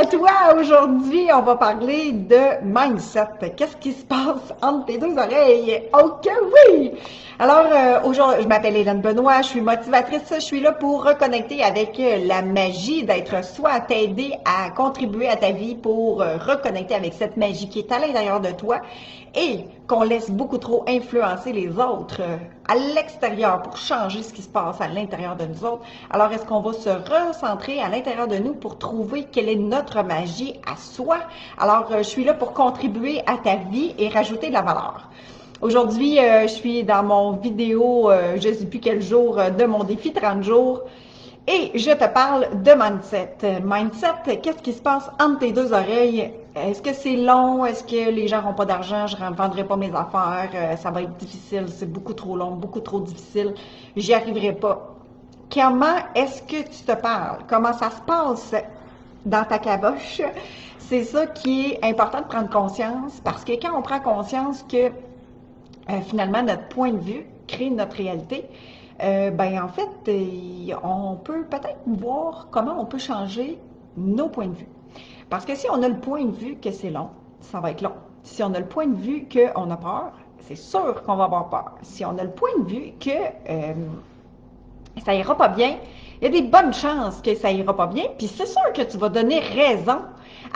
à toi! Aujourd'hui, on va parler de mindset. Qu'est-ce qui se passe entre tes deux oreilles? Ok, oui! Alors, aujourd'hui, je m'appelle Hélène Benoît, je suis motivatrice, je suis là pour reconnecter avec la magie d'être soi, t'aider à contribuer à ta vie pour reconnecter avec cette magie qui est à l'intérieur de toi et qu'on laisse beaucoup trop influencer les autres à l'extérieur pour changer ce qui se passe à l'intérieur de nous autres. Alors, est-ce qu'on va se recentrer à l'intérieur de nous pour trouver quelle est notre magie à soi? Alors, je suis là pour contribuer à ta vie et rajouter de la valeur. Aujourd'hui, je suis dans mon vidéo, je ne sais plus quel jour, de mon défi 30 jours. Et je te parle de mindset. Mindset, qu'est-ce qui se passe entre tes deux oreilles? Est-ce que c'est long? Est-ce que les gens n'ont pas d'argent? Je ne vendrai pas mes affaires? Ça va être difficile. C'est beaucoup trop long, beaucoup trop difficile. J'y arriverai pas. Comment est-ce que tu te parles? Comment ça se passe dans ta caboche? C'est ça qui est important de prendre conscience parce que quand on prend conscience que finalement notre point de vue crée notre réalité, ben en fait, on peut peut-être voir comment on peut changer nos points de vue. Parce que si on a le point de vue que c'est long, ça va être long. Si on a le point de vue qu'on a peur, c'est sûr qu'on va avoir peur. Si on a le point de vue que ça ira pas bien, il y a des bonnes chances que ça ira pas bien, puis c'est sûr que tu vas donner raison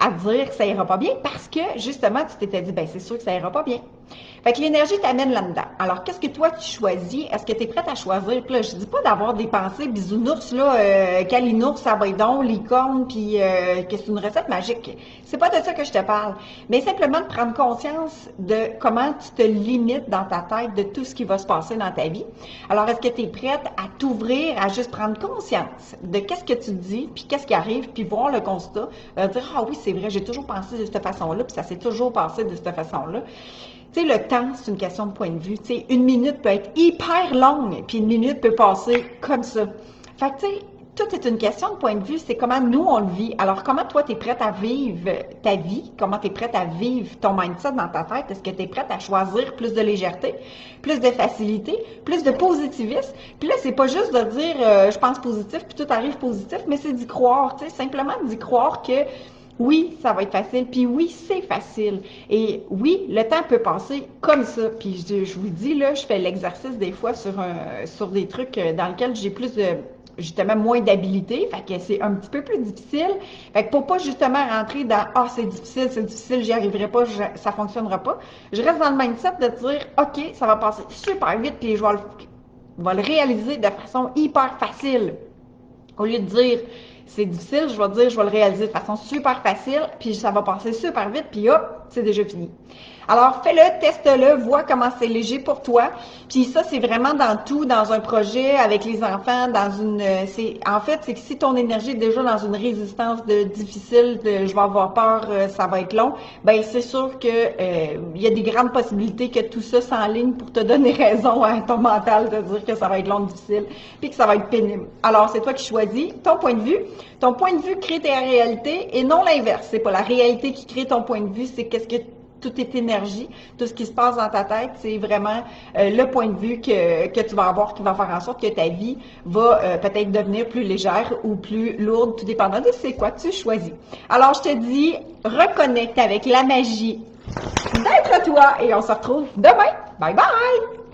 à dire que ça ira pas bien parce que justement tu t'étais dit, ben c'est sûr que ça ira pas bien. Fait que l'énergie t'amène là-dedans. Alors, qu'est-ce que toi, tu choisis? Est-ce que tu es prête à choisir? Puis là, je dis pas d'avoir des pensées bisounours, là, calinours, sabaydon, licorne, puis que c'est une recette magique. C'est pas de ça que je te parle. Mais simplement de prendre conscience de comment tu te limites dans ta tête de tout ce qui va se passer dans ta vie. Alors, est-ce que tu es prête à t'ouvrir, à juste prendre conscience de qu'est-ce que tu dis, puis qu'est-ce qui arrive, puis voir le constat, dire, ah oui, c'est vrai, j'ai toujours pensé de cette façon-là, puis ça s'est toujours passé de cette façon-là. Tu sais, le temps, c'est une question de point de vue. Tu sais, une minute peut être hyper longue, puis une minute peut passer comme ça. Fait que, tu sais, tout est une question de point de vue. C'est comment nous, on le vit. Alors, comment toi, tu es prête à vivre ta vie? Comment tu es prête à vivre ton mindset dans ta tête? Est-ce que tu es prête à choisir plus de légèreté, plus de facilité, plus de positivisme? Puis là, c'est pas juste de dire je pense positif, puis tout arrive positif, mais c'est d'y croire. Tu sais, simplement d'y croire que oui, ça va être facile, puis oui, c'est facile. Et oui, le temps peut passer comme ça. Puis je vous dis, là, je fais l'exercice des fois sur des trucs dans lesquels j'ai plus de, justement, moins d'habilité. Fait que c'est un petit peu plus difficile. Fait que pour pas justement rentrer dans « Ah, c'est difficile, j'y arriverai pas, ça fonctionnera pas », je reste dans le mindset de dire « Ok, ça va passer super vite, puis je vais le réaliser de façon hyper facile. » Au lieu de dire c'est difficile, je vais dire je vais le réaliser de façon super facile, puis ça va passer super vite, puis hop, c'est déjà fini. Alors, fais-le, teste-le, vois comment c'est léger pour toi. Puis ça, c'est vraiment dans tout, dans un projet, avec les enfants, en fait, c'est que si ton énergie est déjà dans une résistance de difficile, de je vais avoir peur, ça va être long, ben c'est sûr que il y a des grandes possibilités que tout ça s'enligne pour te donner raison à ton mental de dire que ça va être long, difficile, puis que ça va être pénible. Alors, c'est toi qui choisis ton point de vue. Ton point de vue crée ta réalité et non l'inverse. C'est pas la réalité qui crée ton point de vue, c'est qu'est-ce que toute est énergie, tout ce qui se passe dans ta tête, c'est vraiment le point de vue que tu vas avoir qui va faire en sorte que ta vie va peut-être devenir plus légère ou plus lourde, tout dépendant de c'est quoi tu choisis. Alors, je te dis, reconnecte avec la magie d'être toi et on se retrouve demain. Bye bye!